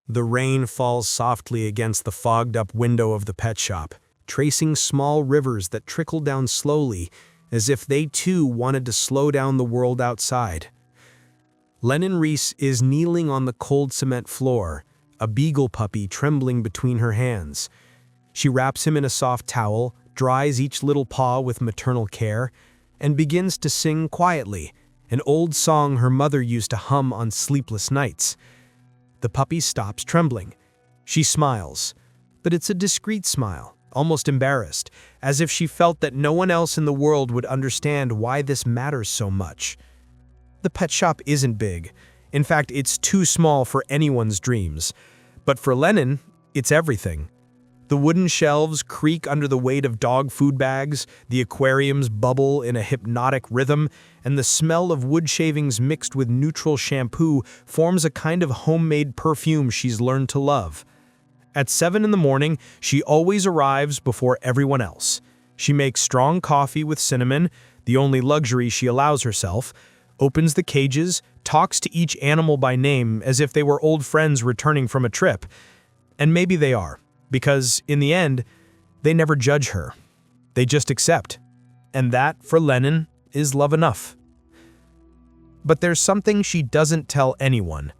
The rain falls softly against the fogged-up window of the pet shop, tracing small rivers that trickle down slowly, as if they too wanted to slow down the world outside. Lennon Reese is kneeling on the cold cement floor, a beagle puppy trembling between her hands. She wraps him in a soft towel, dries each little paw with maternal care, and begins to sing quietly, an old song her mother used to hum on sleepless nights. The puppy stops trembling. She smiles, but it's a discreet smile, almost embarrassed, as if she felt that no one else in the world would understand why this matters so much. The pet shop isn't big. In fact, it's too small for anyone's dreams. But for Lennon, it's everything. The wooden shelves creak under the weight of dog food bags, the aquariums bubble in a hypnotic rhythm, and the smell of wood shavings mixed with neutral shampoo forms a kind of homemade perfume she's learned to love. At 7 in the morning, she always arrives before everyone else. She makes strong coffee with cinnamon, the only luxury she allows herself, opens the cages, talks to each animal by name as if they were old friends returning from a trip. And maybe they are, because in the end, they never judge her. They just accept. And that, for Lennon, is love enough. But there's something she doesn't tell anyone.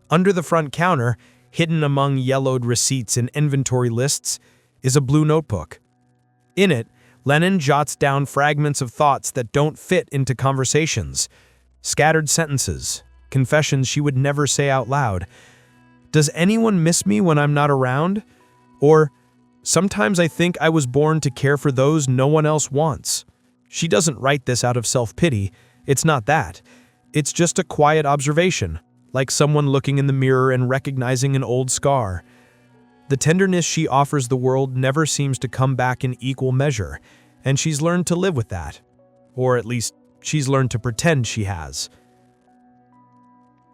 Under the front counter, hidden among yellowed receipts and inventory lists, is a blue notebook. In it, Lennon jots down fragments of thoughts that don't fit into conversations. Scattered sentences, confessions she would never say out loud. Does anyone miss me when I'm not around? Or, sometimes I think I was born to care for those no one else wants. She doesn't write this out of self-pity. It's not that. It's just a quiet observation, like someone looking in the mirror and recognizing an old scar. The tenderness she offers the world never seems to come back in equal measure, and she's learned to live with that. Or at least, she's learned to pretend she has.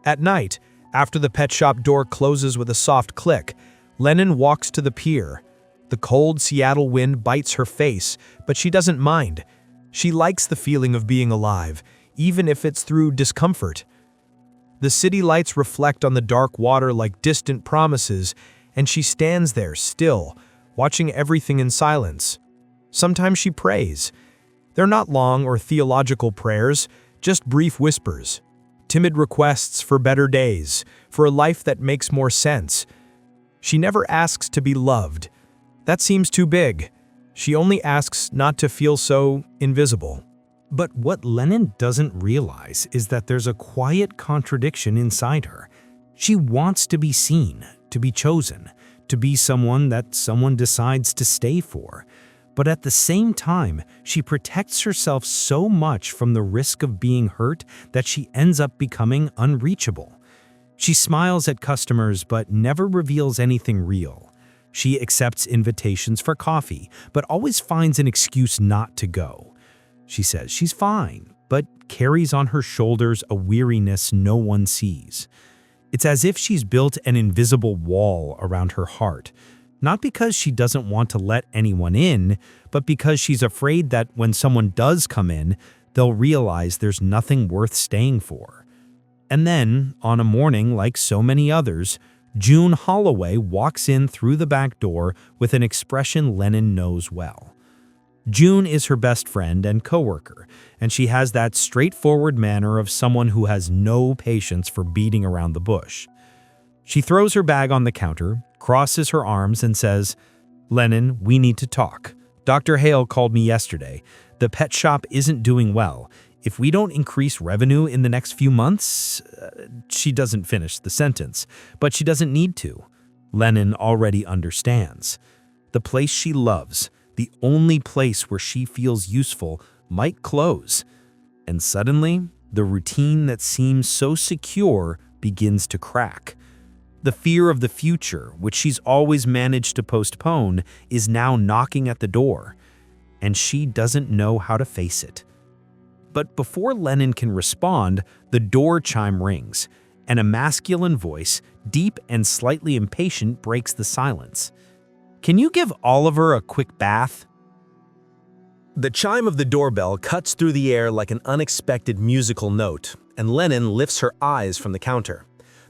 At night, after the pet shop door closes with a soft click, Lennon walks to the pier. The cold Seattle wind bites her face, but she doesn't mind. She likes the feeling of being alive, even if it's through discomfort. The city lights reflect on the dark water like distant promises, and she stands there still, watching everything in silence. Sometimes she prays. They're not long or theological prayers, just brief whispers. Timid requests for better days, for a life that makes more sense. She never asks to be loved. That seems too big. She only asks not to feel so invisible. But what Lennon doesn't realize is that there's a quiet contradiction inside her. She wants to be seen, to be chosen, to be someone that someone decides to stay for. But at the same time, she protects herself so much from the risk of being hurt that she ends up becoming unreachable. She smiles at customers but never reveals anything real. She accepts invitations for coffee, but always finds an excuse not to go. She says she's fine, but carries on her shoulders a weariness no one sees. It's as if she's built an invisible wall around her heart, not because she doesn't want to let anyone in, but because she's afraid that when someone does come in, they'll realize there's nothing worth staying for. And then, on a morning like so many others, June Holloway walks in through the back door with an expression Lennon knows well. June is her best friend and coworker, and she has that straightforward manner of someone who has no patience for beating around the bush. She throws her bag on the counter, crosses her arms, and says, "Lennon, we need to talk. Dr. Hale called me yesterday. The pet shop isn't doing well. If we don't increase revenue in the next few months..." She doesn't finish the sentence, but she doesn't need to. Lennon already understands. The place she loves, the only place where she feels useful, might close. And suddenly, the routine that seems so secure begins to crack. The fear of the future, which she's always managed to postpone, is now knocking at the door, and she doesn't know how to face it. But before Lennon can respond, the door chime rings, and a masculine voice, deep and slightly impatient, breaks the silence. "Can you give Oliver a quick bath?" The chime of the doorbell cuts through the air like an unexpected musical note, and Lennon lifts her eyes from the counter.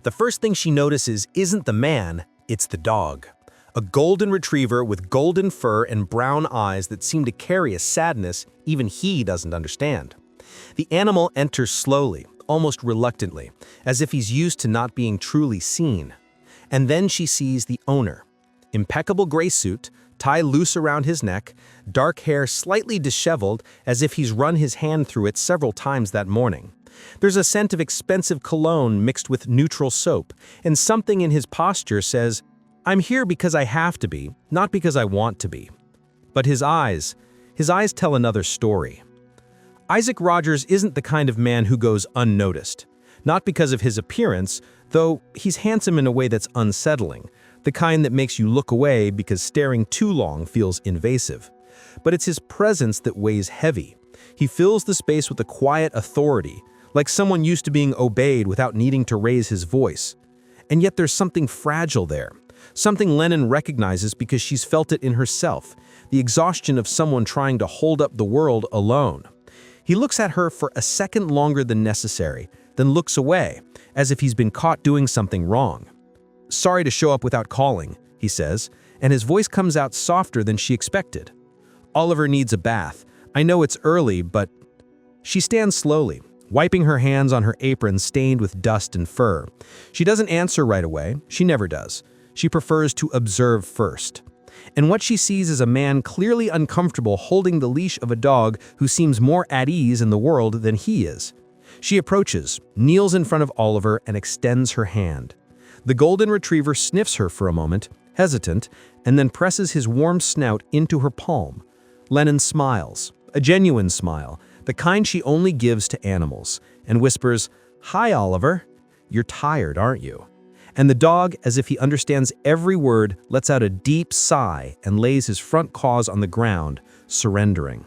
The first thing she notices isn't the man, it's the dog. A golden retriever with golden fur and brown eyes that seem to carry a sadness even he doesn't understand. The animal enters slowly, almost reluctantly, as if he's used to not being truly seen. And then she sees the owner. Impeccable gray suit, tie loose around his neck, dark hair slightly disheveled as if he's run his hand through it several times that morning. There's a scent of expensive cologne mixed with neutral soap, and something in his posture says, "I'm here because I have to be, not because I want to be." But his eyes tell another story. Isaac Rogers isn't the kind of man who goes unnoticed. Not because of his appearance, though he's handsome in a way that's unsettling, the kind that makes you look away because staring too long feels invasive. But it's his presence that weighs heavy. He fills the space with a quiet authority, like someone used to being obeyed without needing to raise his voice. And yet there's something fragile there, something Lennon recognizes because she's felt it in herself, the exhaustion of someone trying to hold up the world alone. He looks at her for a second longer than necessary, then looks away, as if he's been caught doing something wrong. "Sorry to show up without calling," he says, and his voice comes out softer than she expected. "Oliver needs a bath. I know it's early, but..." She stands slowly, wiping her hands on her apron stained with dust and fur. She doesn't answer right away. She never does. She prefers to observe first. And what she sees is a man clearly uncomfortable holding the leash of a dog who seems more at ease in the world than he is. She approaches, kneels in front of Oliver, and extends her hand. The golden retriever sniffs her for a moment, hesitant, and then presses his warm snout into her palm. Lennon smiles, a genuine smile, the kind she only gives to animals, and whispers, "Hi, Oliver. You're tired, aren't you?" And the dog, as if he understands every word, lets out a deep sigh and lays his front paws on the ground, surrendering.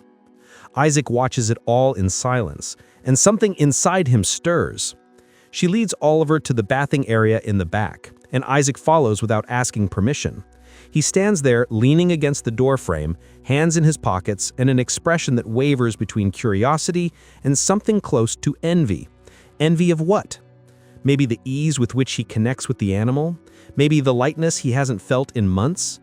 Isaac watches it all in silence, and something inside him stirs. She leads Oliver to the bathing area in the back, and Isaac follows without asking permission. He stands there, leaning against the doorframe, hands in his pockets, and an expression that wavers between curiosity and something close to envy. Envy of what? Maybe the ease with which he connects with the animal? Maybe the lightness he hasn't felt in months?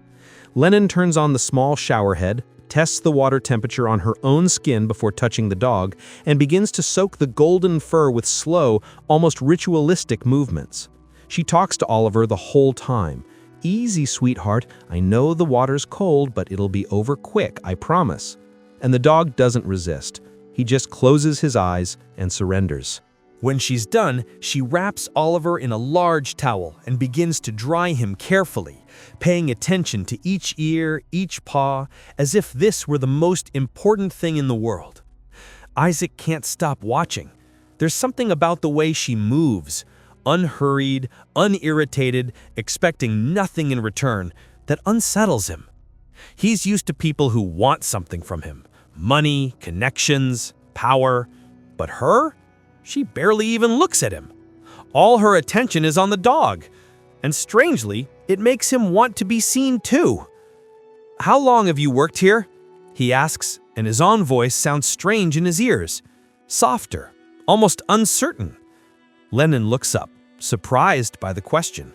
Lennon turns on the small shower head, tests the water temperature on her own skin before touching the dog, and begins to soak the golden fur with slow, almost ritualistic movements. She talks to Oliver the whole time. "Easy, sweetheart. I know the water's cold, but it'll be over quick, I promise." And the dog doesn't resist. He just closes his eyes and surrenders. When she's done, she wraps Oliver in a large towel and begins to dry him carefully, paying attention to each ear, each paw, as if this were the most important thing in the world. Isaac can't stop watching. There's something about the way she moves, unhurried, unirritated, expecting nothing in return, that unsettles him. He's used to people who want something from him, money, connections, power. But her? She barely even looks at him. All her attention is on the dog. And strangely, it makes him want to be seen too. "How long have you worked here?" he asks, and his own voice sounds strange in his ears. Softer, almost uncertain. Lennon looks up, surprised by the question.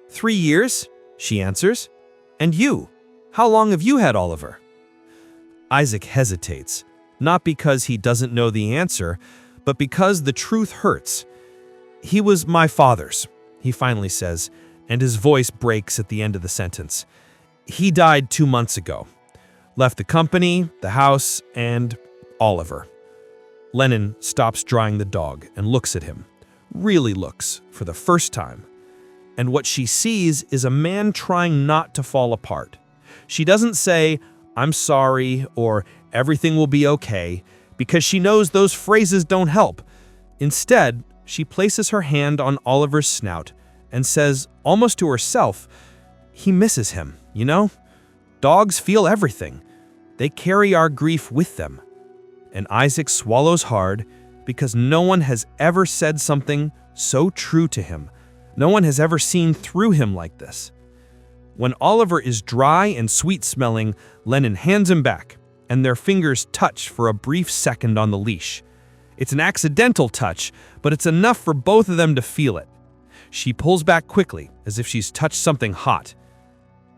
3 years, she answers. "And you? How long have you had Oliver?" Isaac hesitates, not because he doesn't know the answer, but because the truth hurts. "He was my father's," he finally says, and his voice breaks at the end of the sentence. "He died 2 months ago. Left the company, the house, and Oliver." Lennon stops drying the dog and looks at him. Really looks, for the first time. And what she sees is a man trying not to fall apart. She doesn't say, "I'm sorry," or "everything will be okay," because she knows those phrases don't help. Instead, she places her hand on Oliver's snout and says, almost to herself, "He misses him, you know? Dogs feel everything. They carry our grief with them." And Isaac swallows hard because no one has ever said something so true to him. No one has ever seen through him like this. When Oliver is dry and sweet-smelling, Lennon hands him back, and their fingers touch for a brief second on the leash. It's an accidental touch, but it's enough for both of them to feel it. She pulls back quickly, as if she's touched something hot.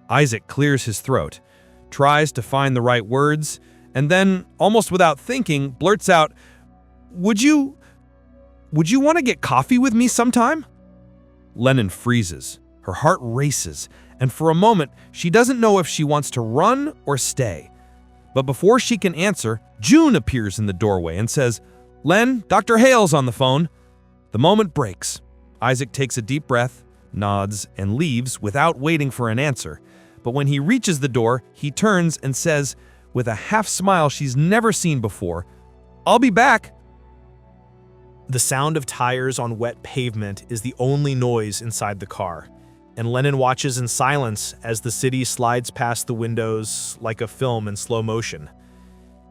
Isaac clears his throat, tries to find the right words, and then, almost without thinking, blurts out, Would you want to get coffee with me sometime?" Lennon freezes. Her heart races, and for a moment, she doesn't know if she wants to run or stay. But before she can answer, June appears in the doorway and says, "Len, Dr. Hale's on the phone." The moment breaks. Isaac takes a deep breath, nods, and leaves without waiting for an answer. But when he reaches the door, he turns and says, with a half-smile she's never seen before, "I'll be back." The sound of tires on wet pavement is the only noise inside the car, and Lennon watches in silence as the city slides past the windows like a film in slow motion.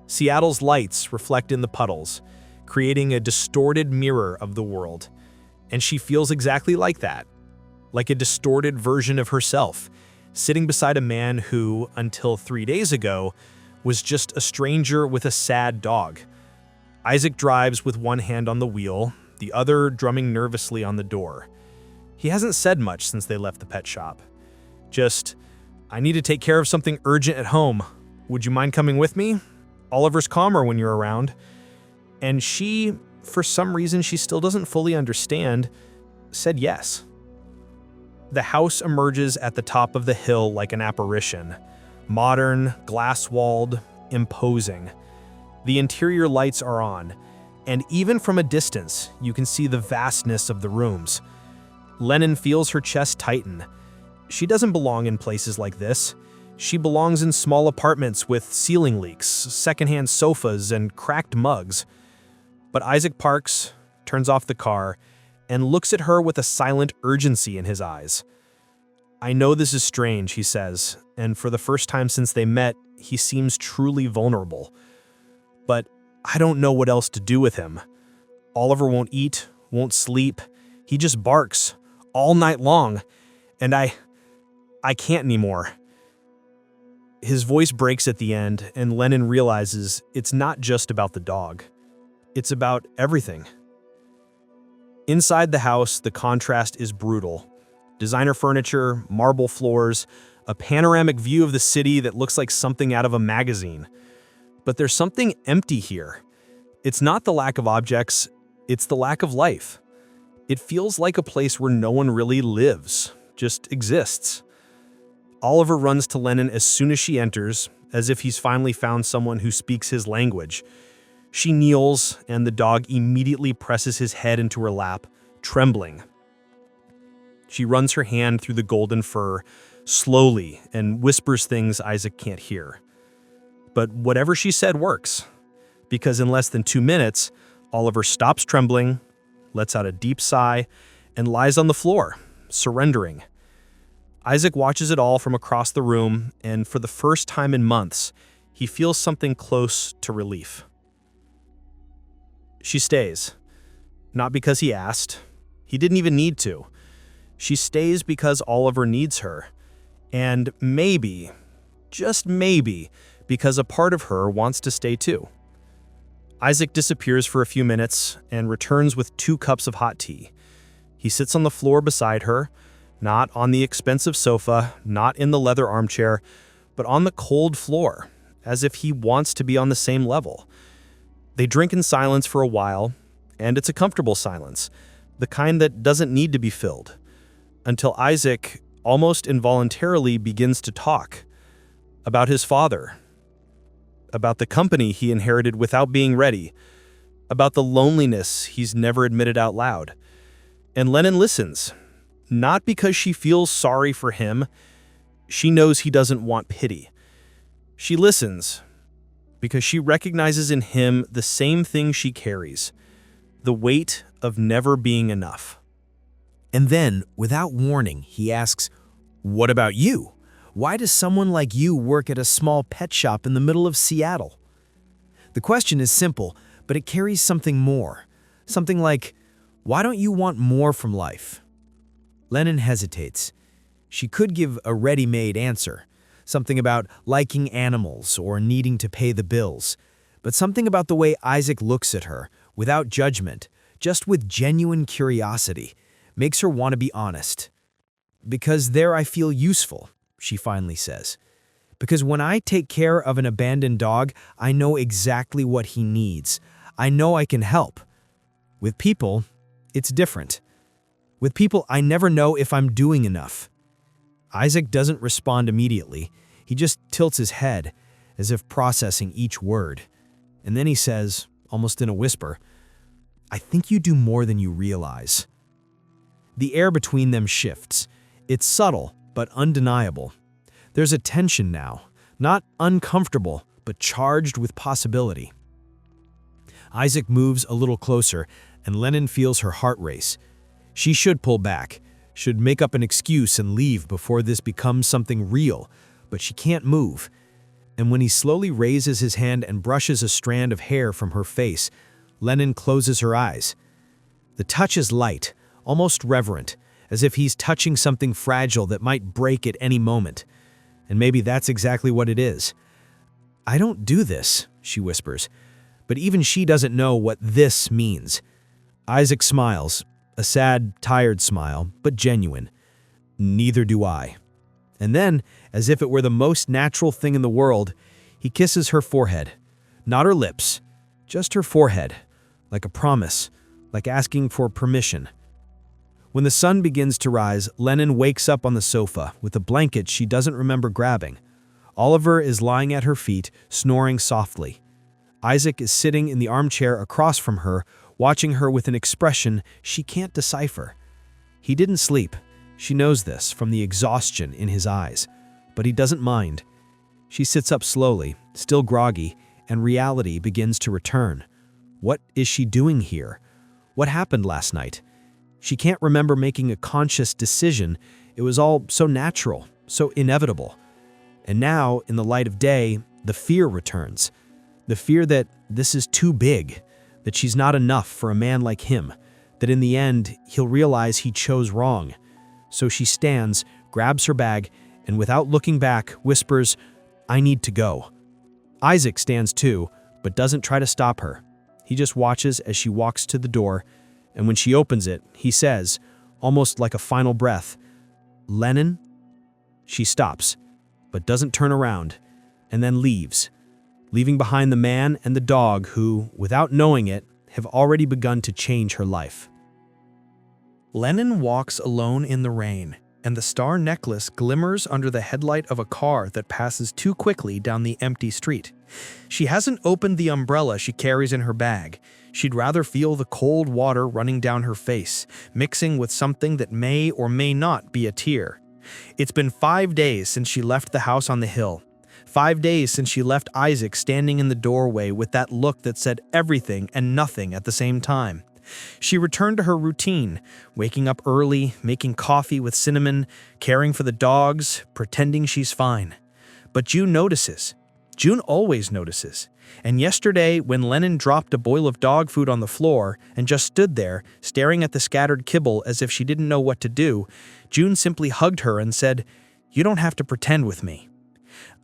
Seattle's lights reflect in the puddles, creating a distorted mirror of the world, and she feels exactly like that, like a distorted version of herself, sitting beside a man who, until 3 days ago, was just a stranger with a sad dog. Isaac drives with one hand on the wheel, the other drumming nervously on the door. He hasn't said much since they left the pet shop. Just, "I need to take care of something urgent at home. Would you mind coming with me? Oliver's calmer when you're around." And she, for some reason she still doesn't fully understand, said yes. The house emerges at the top of the hill like an apparition. Modern, glass-walled, imposing. The interior lights are on, and even from a distance, you can see the vastness of the rooms. Lennon feels her chest tighten. She doesn't belong in places like this. She belongs in small apartments with ceiling leaks, secondhand sofas, and cracked mugs. But Isaac parks, turns off the car, and looks at her with a silent urgency in his eyes. "I know this is strange," he says, and for the first time since they met, he seems truly vulnerable. "But I don't know what else to do with him. Oliver won't eat, won't sleep. He just barks all night long, and I can't anymore." His voice breaks at the end, and Lennon realizes it's not just about the dog. It's about everything. Inside the house, the contrast is brutal. Designer furniture, marble floors, a panoramic view of the city that looks like something out of a magazine. But there's something empty here. It's not the lack of objects, it's the lack of life. It feels like a place where no one really lives, just exists. Oliver runs to Lennon as soon as she enters, as if he's finally found someone who speaks his language. She kneels, and the dog immediately presses his head into her lap, trembling. She runs her hand through the golden fur, slowly, and whispers things Isaac can't hear. But whatever she said works, because in less than 2 minutes, Oliver stops trembling, lets out a deep sigh, and lies on the floor, surrendering. Isaac watches it all from across the room, and for the first time in months, he feels something close to relief. She stays. Not because he asked. He didn't even need to. She stays because Oliver needs her. And maybe, just maybe, because a part of her wants to stay too. Isaac disappears for a few minutes and returns with 2 cups of hot tea. He sits on the floor beside her, not on the expensive sofa, not in the leather armchair, but on the cold floor, as if he wants to be on the same level. They drink in silence for a while, and it's a comfortable silence, the kind that doesn't need to be filled, until Isaac, almost involuntarily, begins to talk about his father, about the company he inherited without being ready, about the loneliness he's never admitted out loud. And Lennon listens, not because she feels sorry for him. She knows he doesn't want pity. She listens because she recognizes in him the same thing she carries, the weight of never being enough. And then, without warning, he asks, "What about you? Why does someone like you work at a small pet shop in the middle of Seattle?" The question is simple, but it carries something more. Something like, why don't you want more from life? Lennon hesitates. She could give a ready-made answer, something about liking animals or needing to pay the bills, but something about the way Isaac looks at her, without judgment, just with genuine curiosity, makes her want to be honest. "Because there I feel useful," she finally says. "Because when I take care of an abandoned dog, I know exactly what he needs. I know I can help. With people, it's different. With people, I never know if I'm doing enough." Isaac doesn't respond immediately. He just tilts his head, as if processing each word. And then he says, almost in a whisper, "I think you do more than you realize." The air between them shifts. It's subtle, but undeniable. There's a tension now, not uncomfortable, but charged with possibility. Isaac moves a little closer, and Lennon feels her heart race. She should pull back, should make up an excuse and leave before this becomes something real, but she can't move. And when he slowly raises his hand and brushes a strand of hair from her face, Lennon closes her eyes. The touch is light, almost reverent, as if he's touching something fragile that might break at any moment. And maybe that's exactly what it is. "I don't do this," she whispers. But even she doesn't know what this means. Isaac smiles, a sad, tired smile, but genuine. "Neither do I." And then, as if it were the most natural thing in the world, he kisses her forehead. Not her lips, just her forehead, like a promise, like asking for permission. When the sun begins to rise, Lennon wakes up on the sofa with a blanket she doesn't remember grabbing. Oliver is lying at her feet, snoring softly. Isaac is sitting in the armchair across from her, watching her with an expression she can't decipher. He didn't sleep. She knows this from the exhaustion in his eyes, but he doesn't mind. She sits up slowly, still groggy, and reality begins to return. What is she doing here? What happened last night? She can't remember making a conscious decision. It was all so natural, so inevitable. And now, in the light of day, the fear returns. The fear that this is too big, that she's not enough for a man like him, that in the end, he'll realize he chose wrong. So she stands, grabs her bag, and without looking back, whispers, "I need to go." Isaac stands too, but doesn't try to stop her. He just watches as she walks to the door, and when she opens it, he says, almost like a final breath, "Lennon?" She stops, but doesn't turn around, and then leaves, leaving behind the man and the dog who, without knowing it, have already begun to change her life. Lennon walks alone in the rain, and the star necklace glimmers under the headlight of a car that passes too quickly down the empty street. She hasn't opened the umbrella she carries in her bag. She'd rather feel the cold water running down her face, mixing with something that may or may not be a tear. It's been 5 days since she left the house on the hill. 5 days since she left Isaac standing in the doorway with that look that said everything and nothing at the same time. She returned to her routine, waking up early, making coffee with cinnamon, caring for the dogs, pretending she's fine. But June notices. June always notices. And yesterday, when Lennon dropped a boil of dog food on the floor and just stood there, staring at the scattered kibble as if she didn't know what to do, June simply hugged her and said, "You don't have to pretend with me."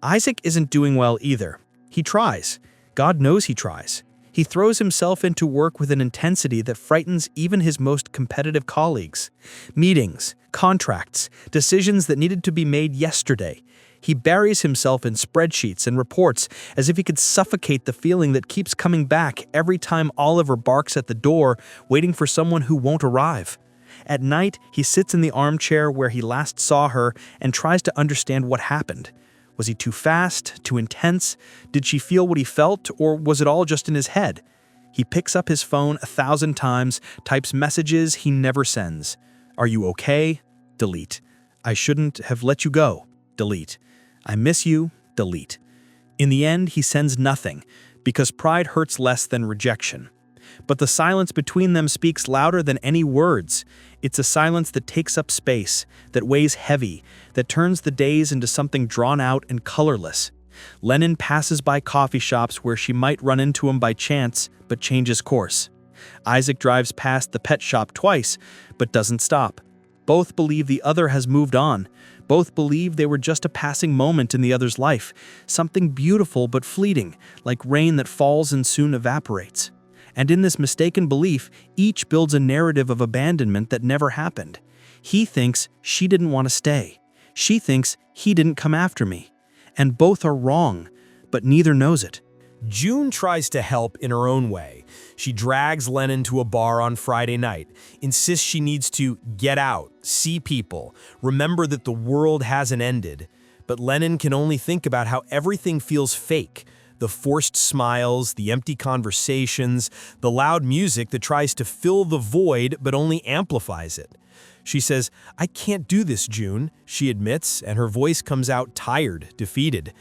Isaac isn't doing well either. He tries. God knows he tries. He throws himself into work with an intensity that frightens even his most competitive colleagues. Meetings, contracts, decisions that needed to be made yesterday. He buries himself in spreadsheets and reports as if he could suffocate the feeling that keeps coming back every time Oliver barks at the door, waiting for someone who won't arrive. At night, he sits in the armchair where he last saw her and tries to understand what happened. Was he too fast, too intense? Did she feel what he felt, or was it all just in his head? He picks up his phone 1,000 times, types messages he never sends. "Are you okay?" Delete. "I shouldn't have let you go." Delete. "I miss you." Delete. In the end, he sends nothing, because pride hurts less than rejection. But the silence between them speaks louder than any words. It's a silence that takes up space, that weighs heavy, that turns the days into something drawn out and colorless. Lennon passes by coffee shops where she might run into him by chance, but changes course. Isaac drives past the pet shop twice, but doesn't stop. Both believe the other has moved on. Both believe they were just a passing moment in the other's life, something beautiful but fleeting, like rain that falls and soon evaporates. And in this mistaken belief, each builds a narrative of abandonment that never happened. He thinks she didn't want to stay. She thinks he didn't come after me. And both are wrong, but neither knows it. June tries to help in her own way. She drags Lennon to a bar on Friday night, insists she needs to get out, see people, remember that the world hasn't ended. But Lennon can only think about how everything feels fake. The forced smiles, the empty conversations, the loud music that tries to fill the void but only amplifies it. She says, "I can't do this, June," she admits, and her voice comes out tired, defeated.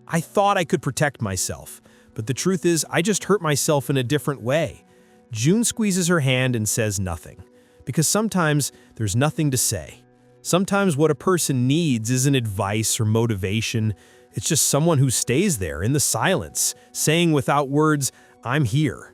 "I thought I could protect myself. But the truth is, I just hurt myself in a different way." June squeezes her hand and says nothing. Because sometimes there's nothing to say. Sometimes what a person needs isn't advice or motivation. It's just someone who stays there in the silence, saying without words, "I'm here."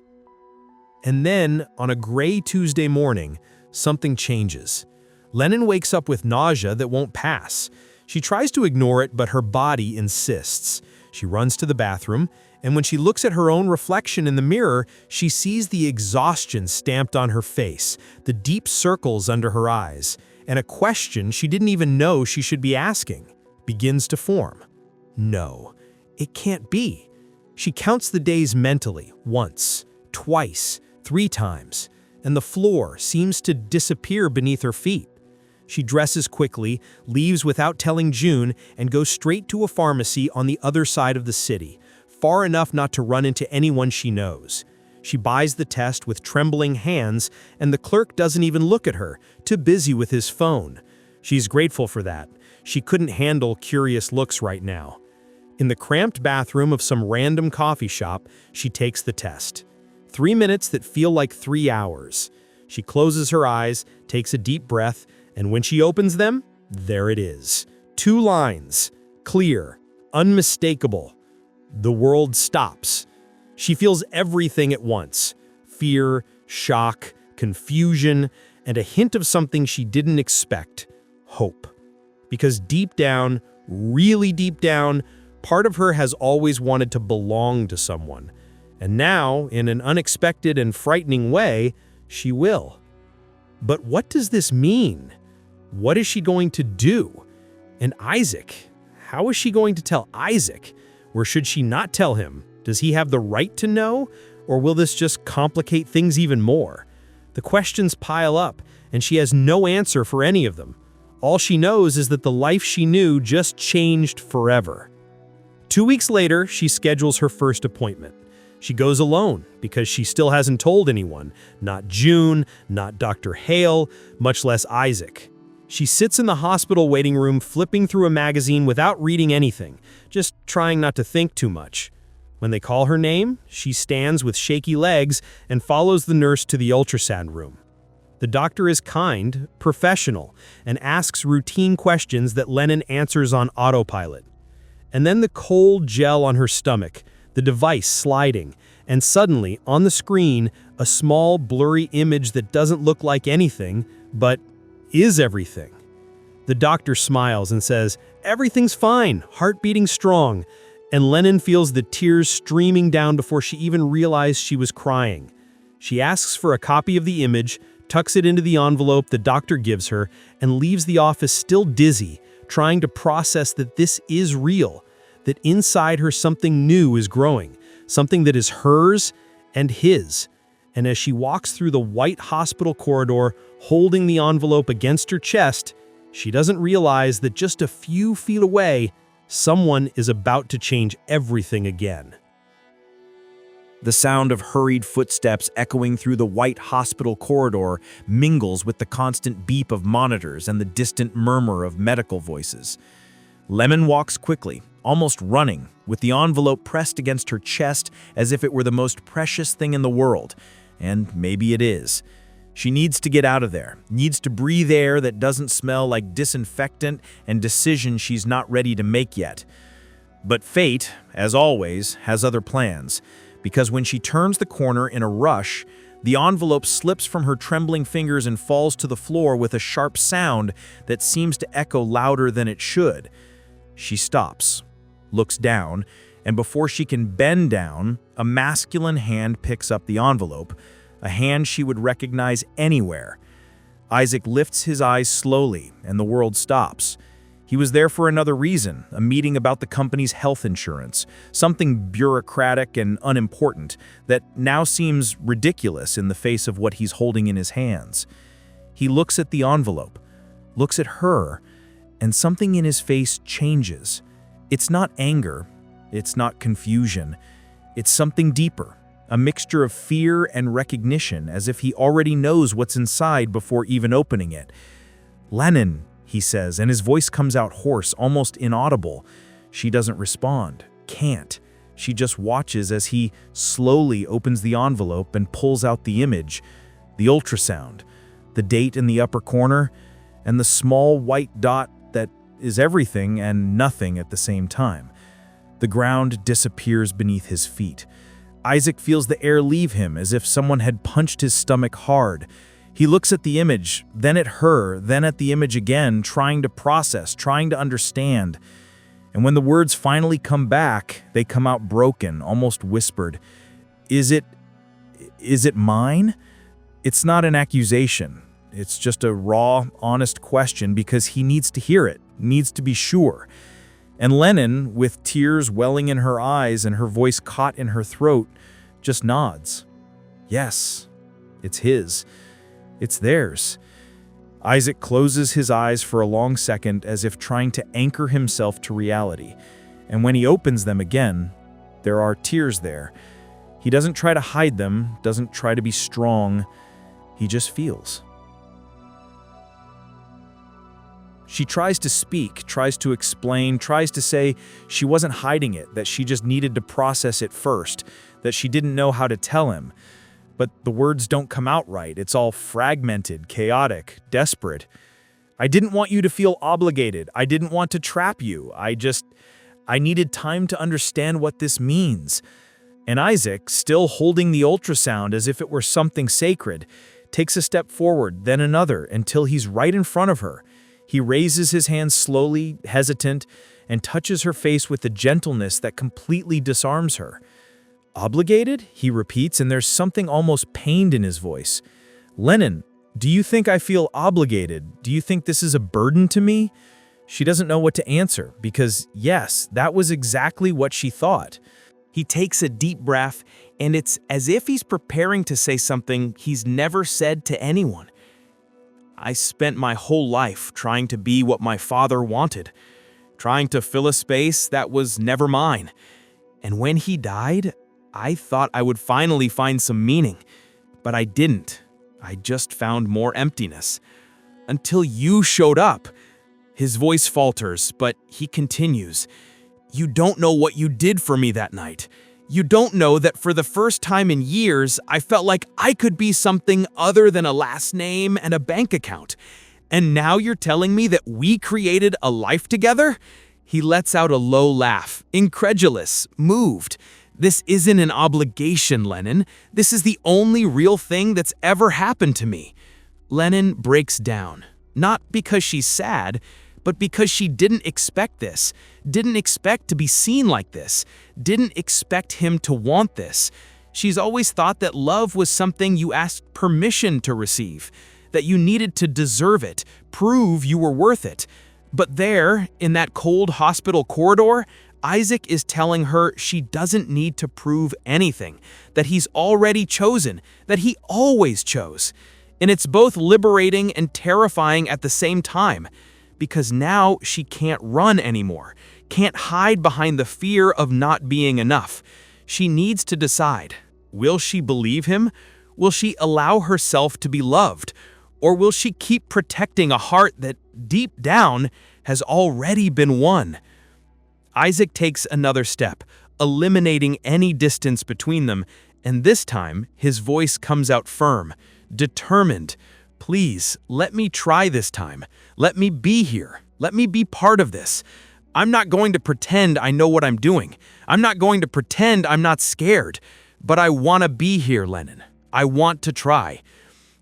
And then, on a gray Tuesday morning, something changes. Lennon wakes up with nausea that won't pass. She tries to ignore it, but her body insists. She runs to the bathroom, and when she looks at her own reflection in the mirror, she sees the exhaustion stamped on her face, the deep circles under her eyes, and a question she didn't even know she should be asking begins to form. No, it can't be. She counts the days mentally, once, twice, 3 times, and the floor seems to disappear beneath her feet. She dresses quickly, leaves without telling June, and goes straight to a pharmacy on the other side of the city, far enough not to run into anyone she knows. She buys the test with trembling hands, and the clerk doesn't even look at her, too busy with his phone. She's grateful for that. She couldn't handle curious looks right now. In the cramped bathroom of some random coffee shop, she takes the test. 3 minutes that feel like 3 hours. She closes her eyes, takes a deep breath, and when she opens them, there it is. 2 lines. Clear. Unmistakable. The world stops. She feels everything at once. Fear, shock, confusion, and a hint of something she didn't expect. Hope. Because deep down, really deep down, part of her has always wanted to belong to someone. And now, in an unexpected and frightening way, she will. But what does this mean? What is she going to do? And Isaac? How is she going to tell Isaac? Or should she not tell him? Does he have the right to know? Or will this just complicate things even more? The questions pile up, and she has no answer for any of them. All she knows is that the life she knew just changed forever. 2 weeks later, she schedules her first appointment. She goes alone because she still hasn't told anyone, not June, not Dr. Hale, much less Isaac. She sits in the hospital waiting room flipping through a magazine without reading anything, just trying not to think too much. When they call her name, she stands with shaky legs and follows the nurse to the ultrasound room. The doctor is kind, professional, and asks routine questions that Lennon answers on autopilot. And then the cold gel on her stomach, the device sliding, and suddenly, on the screen, a small, blurry image that doesn't look like anything, but is everything. The doctor smiles and says, "Everything's fine, heart beating strong," and Lennon feels the tears streaming down before she even realized she was crying. She asks for a copy of the image, tucks it into the envelope the doctor gives her, and leaves the office still dizzy, trying to process that this is real, that inside her something new is growing, something that is hers and his. And as she walks through the white hospital corridor, holding the envelope against her chest, she doesn't realize that just a few feet away, someone is about to change everything again. The sound of hurried footsteps echoing through the white hospital corridor mingles with the constant beep of monitors and the distant murmur of medical voices. Lemon walks quickly, almost running, with the envelope pressed against her chest as if it were the most precious thing in the world. And maybe it is. She needs to get out of there, needs to breathe air that doesn't smell like disinfectant and decisions she's not ready to make yet. But fate, as always, has other plans, because when she turns the corner in a rush, the envelope slips from her trembling fingers and falls to the floor with a sharp sound that seems to echo louder than it should. She stops, looks down, And before she can bend down, a masculine hand picks up the envelope, a hand she would recognize anywhere. Isaac lifts his eyes slowly, and the world stops. He was there for another reason, a meeting about the company's health insurance, something bureaucratic and unimportant that now seems ridiculous in the face of what he's holding in his hands. He looks at the envelope, looks at her, and something in his face changes. It's not anger, it's not confusion, it's something deeper, a mixture of fear and recognition, as if he already knows what's inside before even opening it. "Lennon," he says, and his voice comes out hoarse, almost inaudible. She doesn't respond, can't. She just watches as he slowly opens the envelope and pulls out the image, the ultrasound, the date in the upper corner, and the small white dot that is everything and nothing at the same time. The ground disappears beneath his feet. Isaac feels the air leave him as if someone had punched his stomach hard. He looks at the image, then at her, then at the image again, trying to process, trying to understand. And when the words finally come back, they come out broken, almost whispered. Is it mine? It's not an accusation. It's just a raw, honest question because he needs to hear it, needs to be sure. And Lennon, with tears welling in her eyes and her voice caught in her throat, just nods. Yes, it's his. It's theirs. Isaac closes his eyes for a long second as if trying to anchor himself to reality. And when he opens them again, there are tears there. He doesn't try to hide them, doesn't try to be strong. He just feels. She tries to speak, tries to explain, tries to say she wasn't hiding it, that she just needed to process it first, that she didn't know how to tell him. But the words don't come out right. It's all fragmented, chaotic, desperate. I didn't want you to feel obligated. I didn't want to trap you. I needed time to understand what this means. And Isaac, still holding the ultrasound as if it were something sacred, takes a step forward, then another, until he's right in front of her. He raises his hands slowly, hesitant, and touches her face with a gentleness that completely disarms her. "Obligated?" he repeats, and there's something almost pained in his voice. "Lennon, do you think I feel obligated? Do you think this is a burden to me?" She doesn't know what to answer, because yes, that was exactly what she thought. He takes a deep breath, and it's as if he's preparing to say something he's never said to anyone. "I spent my whole life trying to be what my father wanted, trying to fill a space that was never mine. And when he died, I thought I would finally find some meaning, but I didn't. I just found more emptiness. Until you showed up." His voice falters, but he continues. "You don't know what you did for me that night. You don't know that for the first time in years, I felt like I could be something other than a last name and a bank account. And now you're telling me that we created a life together?" He lets out a low laugh, incredulous, moved. "This isn't an obligation, Lennon. This is the only real thing that's ever happened to me." Lennon breaks down, not because she's sad, but because she didn't expect this, didn't expect to be seen like this, didn't expect him to want this. She's always thought that love was something you asked permission to receive, that you needed to deserve it, prove you were worth it. But there, in that cold hospital corridor, Isaac is telling her she doesn't need to prove anything, that he's already chosen, that he always chose. And it's both liberating and terrifying at the same time, because now she can't run anymore, can't hide behind the fear of not being enough. She needs to decide. Will she believe him? Will she allow herself to be loved? Or will she keep protecting a heart that, deep down, has already been won? Isaac takes another step, eliminating any distance between them, and this time his voice comes out firm, determined. "Please, let me try this time. Let me be here. Let me be part of this. I'm not going to pretend I know what I'm doing. I'm not going to pretend I'm not scared. But I want to be here, Lennon. I want to try."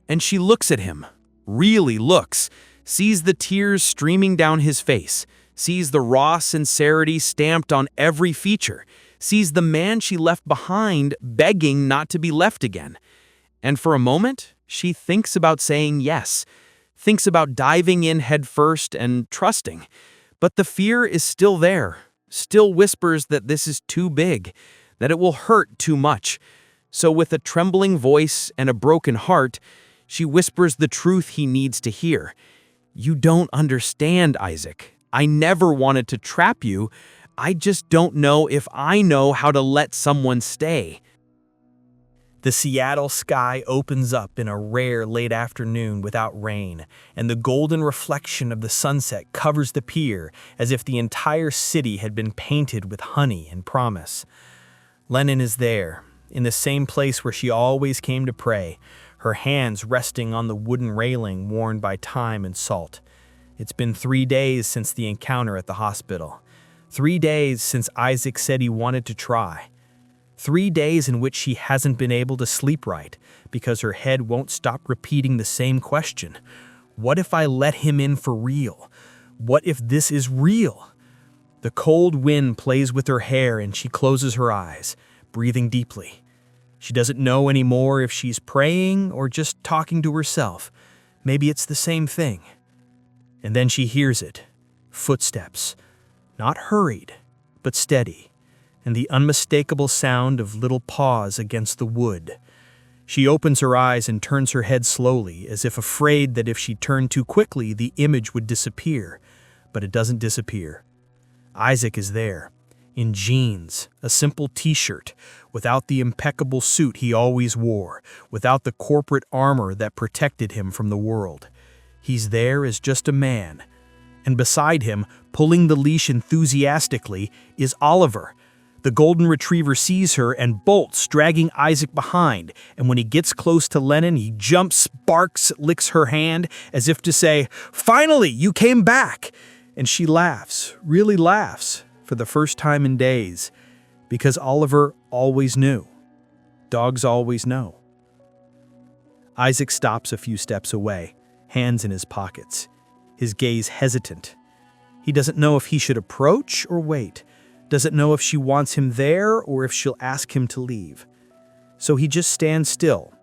And she looks at him, really looks, sees the tears streaming down his face, sees the raw sincerity stamped on every feature, sees the man she left behind begging not to be left again. And for a moment, she thinks about saying yes, thinks about diving in headfirst and trusting. But the fear is still there, still whispers that this is too big, that it will hurt too much. So with a trembling voice and a broken heart, she whispers the truth he needs to hear. "You don't understand, Isaac. I never wanted to trap you. I just don't know if I know how to let someone stay." The Seattle sky opens up in a rare late afternoon without rain, and the golden reflection of the sunset covers the pier as if the entire city had been painted with honey and promise. Lennon is there, in the same place where she always came to pray, her hands resting on the wooden railing worn by time and salt. It's been 3 days since the encounter at the hospital. 3 days since Isaac said he wanted to try. 3 days in which she hasn't been able to sleep right because her head won't stop repeating the same question. What if I let him in for real? What if this is real? The cold wind plays with her hair and she closes her eyes, breathing deeply. She doesn't know anymore if she's praying or just talking to herself. Maybe it's the same thing. And then she hears it. Footsteps. Not hurried, but steady. And the unmistakable sound of little paws against the wood. She opens her eyes and turns her head slowly, as if afraid that if she turned too quickly, the image would disappear. But it doesn't disappear. Isaac is there, in jeans, a simple t-shirt, without the impeccable suit he always wore, without the corporate armor that protected him from the world. He's there as just a man. And beside him, pulling the leash enthusiastically, is Oliver. The golden retriever sees her and bolts, dragging Isaac behind, and when he gets close to Lennon, he jumps, barks, licks her hand, as if to say, "Finally, you came back!" And she laughs, really laughs, for the first time in days, because Oliver always knew. Dogs always know. Isaac stops a few steps away, hands in his pockets, his gaze hesitant. He doesn't know if he should approach or wait, doesn't know if she wants him there or if she'll ask him to leave. So he just stands still,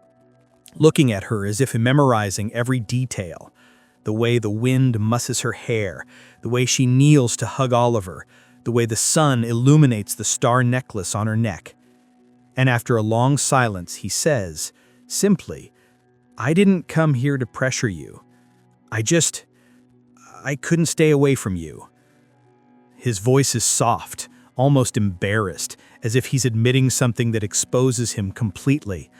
looking at her as if memorizing every detail, the way the wind musses her hair, the way she kneels to hug Oliver, the way the sun illuminates the star necklace on her neck. And after a long silence, he says, simply, "I didn't come here to pressure you. I couldn't stay away from you." His voice is soft, almost embarrassed, as if he's admitting something that exposes him completely.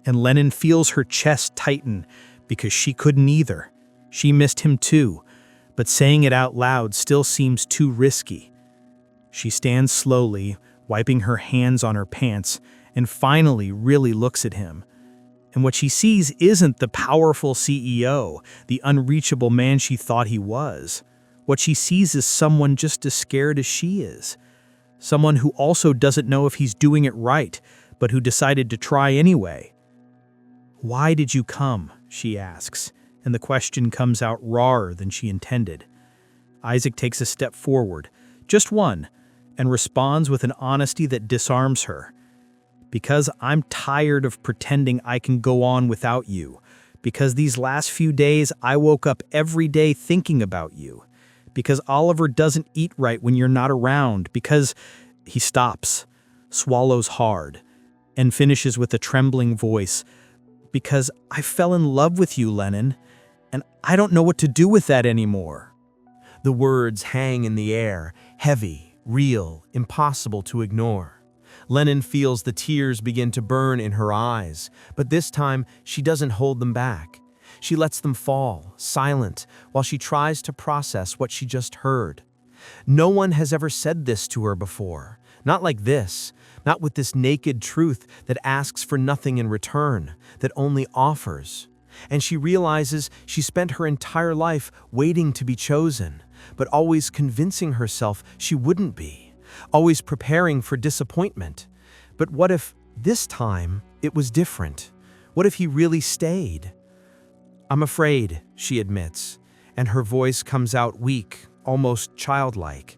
And Lennon feels her chest tighten because she couldn't either. She missed him too, but saying it out loud still seems too risky. She stands slowly, wiping her hands on her pants, and finally really looks at him. And what she sees isn't the powerful CEO, the unreachable man she thought he was. What she sees is someone just as scared as she is. Someone who also doesn't know if he's doing it right, but who decided to try anyway. "Why did you come?" she asks, and the question comes out rawer than she intended. Isaac takes a step forward, just one, and responds with an honesty that disarms her. "Because I'm tired of pretending I can go on without you. Because these last few days I woke up every day thinking about you. Because Oliver doesn't eat right when you're not around. Because..." He stops, swallows hard, and finishes with a trembling voice. "Because I fell in love with you, Lennon, and I don't know what to do with that anymore." The words hang in the air, heavy, real, impossible to ignore. Lennon feels the tears begin to burn in her eyes, but this time she doesn't hold them back. She lets them fall, silent, while she tries to process what she just heard. No one has ever said this to her before. Not like this, not with this naked truth that asks for nothing in return, that only offers. And she realizes she spent her entire life waiting to be chosen, but always convincing herself she wouldn't be, always preparing for disappointment. But what if this time it was different? What if he really stayed? "I'm afraid," she admits, and her voice comes out weak, almost childlike.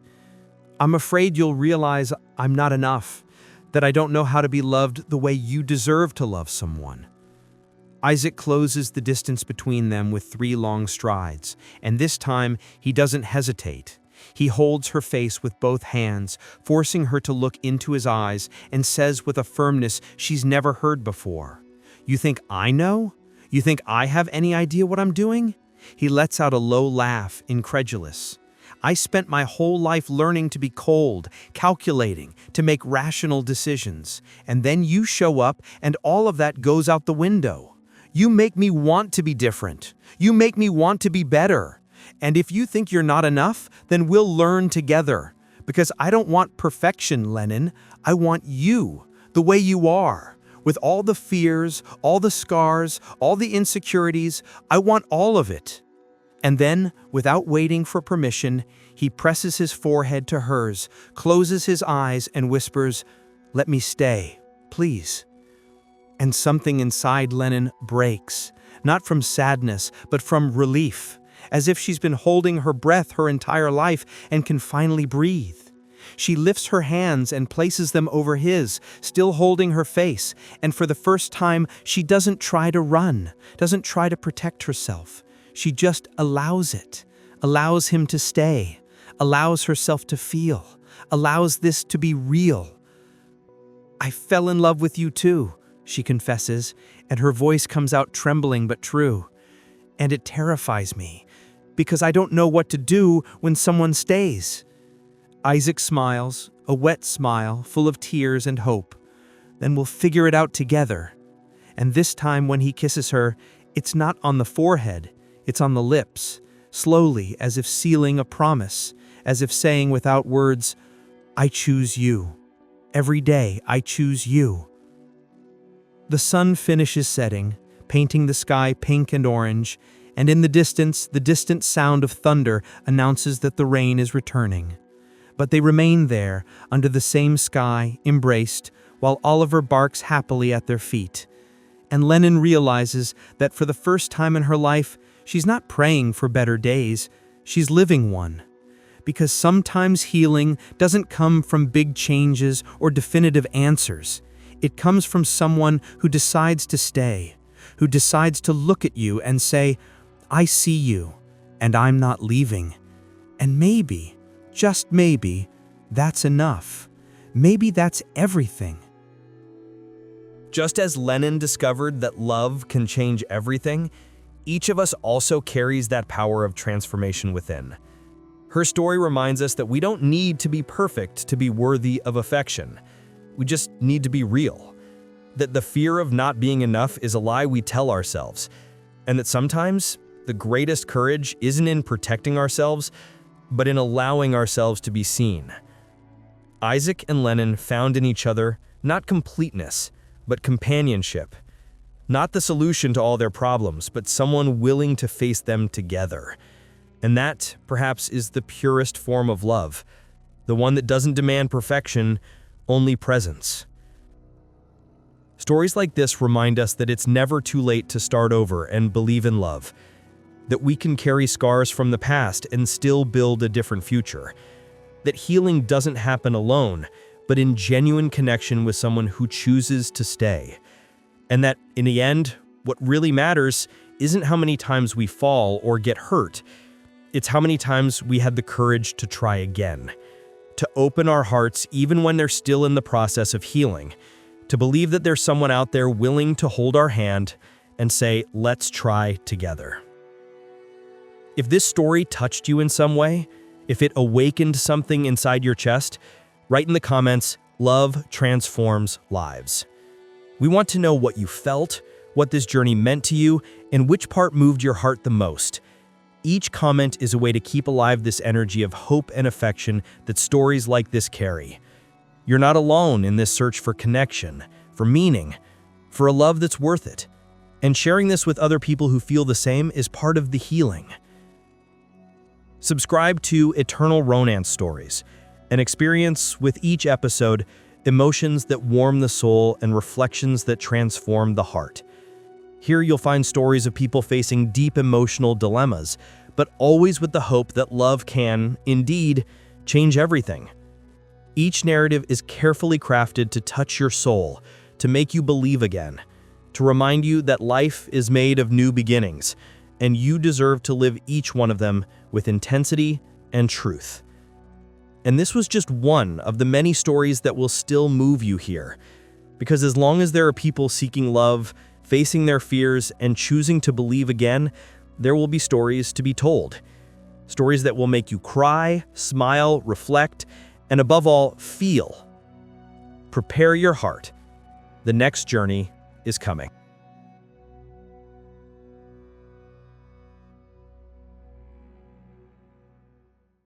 I'm afraid you'll realize I'm not enough, that I don't know how to be loved the way you deserve to love someone. Isaac closes the distance between them with 3 long strides, and this time he doesn't hesitate. He holds her face with both hands, forcing her to look into his eyes, and says with a firmness she's never heard before, "You think I know? You think I have any idea what I'm doing?" He lets out a low laugh, incredulous. "I spent my whole life learning to be cold, calculating, to make rational decisions, and then you show up and all of that goes out the window. You make me want to be different. You make me want to be better. And if you think you're not enough, then we'll learn together. Because I don't want perfection, Lennon. I want you, the way you are. With all the fears, all the scars, all the insecurities, I want all of it." And then, without waiting for permission, he presses his forehead to hers, closes his eyes, and whispers, "Let me stay, please." And something inside Lennon breaks, not from sadness, but from relief, as if she's been holding her breath her entire life and can finally breathe. She lifts her hands and places them over his, still holding her face, and for the first time, she doesn't try to run, doesn't try to protect herself. She just allows it, allows him to stay, allows herself to feel, allows this to be real. "I fell in love with you too," she confesses, and her voice comes out trembling but true. "And it terrifies me, because I don't know what to do when someone stays." Isaac smiles, a wet smile full of tears and hope. "Then we'll figure it out together." And this time when he kisses her, it's not on the forehead, it's on the lips, slowly, as if sealing a promise, as if saying without words, "I choose you. Every day I choose you." The sun finishes setting, painting the sky pink and orange, and in the distant sound of thunder announces that the rain is returning. But they remain there, under the same sky, embraced, while Oliver barks happily at their feet. And Lennon realizes that for the first time in her life, she's not praying for better days, she's living one. Because sometimes healing doesn't come from big changes or definitive answers. It comes from someone who decides to stay, who decides to look at you and say, "I see you, and I'm not leaving." And maybe, just maybe, that's enough. Maybe that's everything. Just as Lennon discovered that love can change everything, each of us also carries that power of transformation within. Her story reminds us that we don't need to be perfect to be worthy of affection. We just need to be real. That the fear of not being enough is a lie we tell ourselves. And that sometimes the greatest courage isn't in protecting ourselves, but in allowing ourselves to be seen. Isaac and Lennon found in each other not completeness, but companionship. Not the solution to all their problems, but someone willing to face them together. And that, perhaps, is the purest form of love, the one that doesn't demand perfection, only presence. Stories like this remind us that it's never too late to start over and believe in love, that we can carry scars from the past and still build a different future, that healing doesn't happen alone, but in genuine connection with someone who chooses to stay, and that, in the end, what really matters isn't how many times we fall or get hurt, it's how many times we had the courage to try again. To open our hearts even when they're still in the process of healing, to believe that there's someone out there willing to hold our hand and say, "Let's try together." If this story touched you in some way, if it awakened something inside your chest, write in the comments, "Love transforms lives." We want to know what you felt, what this journey meant to you, and which part moved your heart the most. Each comment is a way to keep alive this energy of hope and affection that stories like this carry. You're not alone in this search for connection, for meaning, for a love that's worth it. And sharing this with other people who feel the same is part of the healing. Subscribe to Eternal Romance Stories and experience with each episode emotions that warm the soul and reflections that transform the heart. Here you'll find stories of people facing deep emotional dilemmas, but always with the hope that love can, indeed, change everything. Each narrative is carefully crafted to touch your soul, to make you believe again, to remind you that life is made of new beginnings, and you deserve to live each one of them with intensity and truth. And this was just one of the many stories that will still move you here. Because as long as there are people seeking love, facing their fears, and choosing to believe again, there will be stories to be told. Stories that will make you cry, smile, reflect, and above all, feel. Prepare your heart. The next journey is coming.